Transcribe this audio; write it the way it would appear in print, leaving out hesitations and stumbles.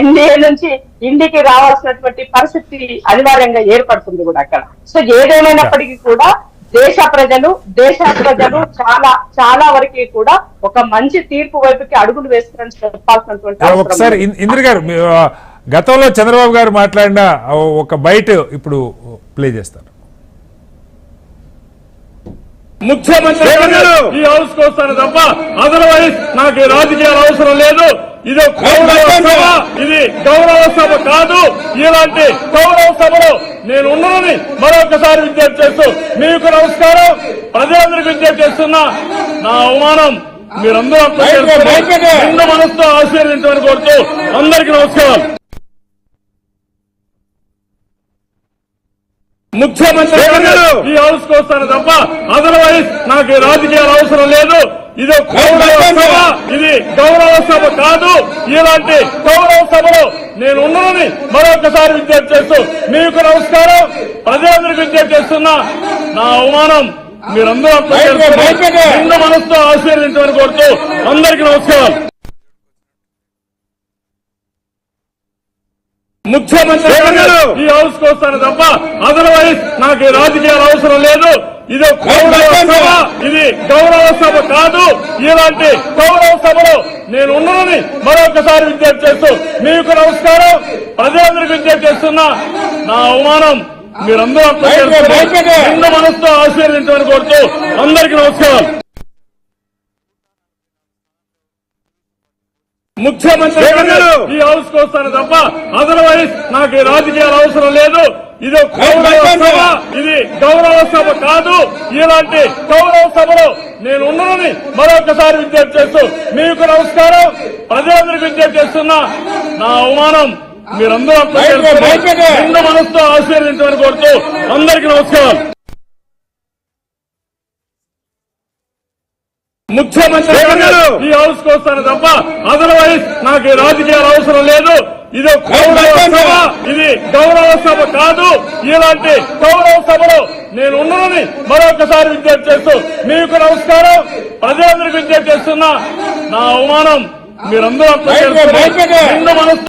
NDA నుంచి ఇండికి రావాల్సినటువంటి పరిస్థితి అనివార్యంగా ఏర్పడుతుంది కూడా అక్కడ. సో ఏదేమైనప్పటికీ కూడా దేశ ప్రజలు చాలా చాలా వరకు కూడా ఒక మంచి తీర్పు వైపుకి అడుగులు వేస్తారని చెప్పాల్సినటువంటి ఒకసారి ఇంద్ర గారు, గతంలో చంద్రబాబు గారు మాట్లాడిన ఒక బైట్ ఇప్పుడు ప్లే చేస్తారు. ముఖ్యమంత్రి ఈ హౌస్ కు వస్తాను తప్ప అదర్వైజ్ నాకు రాజకీయాలు అవసరం లేదు. ఇది గౌరవ సభ, ఇది గౌరవ సభ కాదు. ఇలాంటి గౌరవ సభలో నేను ఉన్నానని మరొకసారి విజ్ఞప్తి చేస్తూ మీకు నమస్కారం. ప్రజలందరికీ విజ్ఞప్తి చేస్తున్నా, నా అవమానం మీరందరూ నిండు మనసుతో ఆశీర్వదించమని కోరుతూ అందరికీ నమస్కారం. ముఖ్యమంత్రి ఈ హౌస్ కు వస్తాను తప్ప అదర్వైజ్ నాకు రాజకీయాలు అవసరం లేదు. ఇది గౌరవ సభ, ఇది గౌరవ సభ కాదు. ఇలాంటి గౌరవ సభలో నేను ఉన్నానని మరొకసారి విజ్ఞప్తి చేస్తూ మీకు నమస్కారం. ప్రజలందరికీ విజ్ఞప్తి చేస్తున్నా, నా అవమానం మీరందరూ నిండు మనసుతో ఆశీర్వదించమని కోరుతూ అందరికీ నమస్కారం. ముఖ్యమంత్రి ఈ హౌస్ కు వస్తాను తప్ప అదర్వైజ్ నాకు రాజకీయాలు అవసరం లేదు. ఇది గౌరవ సభ, ఇది గౌరవ సభ కాదు. ఇలాంటి గౌరవ సభలో నేను ఉన్నానని మరొకసారి విజ్ఞప్తి చేస్తూ మీకు నమస్కారం. ప్రజలందరికీ విజ్ఞప్తి చేస్తున్నా, నా అవమానం మీరందరూ నిండు మనసుతో ఆశీర్వదించమని కోరుతూ అందరికీ నమస్కారం. ముఖ్యమంత్రి ఈ హౌస్ కు వస్తాను తప్ప అదర్వైజ్ నాకు రాజకీయాలు అవసరం లేదు. ఇది గౌరవ సభ, ఇది గౌరవ సభ కాదు. ఇలాంటి గౌరవ సభలో నేను ఉన్నానని మరొకసారి విజ్ఞప్తి చేస్తూ మీకు నమస్కారం. ప్రజలందరికీ విజ్ఞప్తి చేస్తున్నా, నా అవమానం మీరందరూ నిండు మనసుతో ఆశీర్వదించమని కోరుతూ అందరికీ నమస్కారం. ముఖ్యమంత్రి ఈ హౌస్ కు వస్తాను తప్ప అదర్వైజ్ నాకు రాజకీయాలు అవసరం లేదు. ఇది గౌరవ సభ, ఇది గౌరవ సభ కాదు. ఇలాంటి గౌరవ సభలో నేను ఉన్నానని మరొకసారి విజ్ఞప్తి చేస్తూ మీకు నమస్కారం. ప్రజలందరికీ విజ్ఞప్తి చేస్తున్నా, నా అవమానం మీరందరూ నిండు మనసు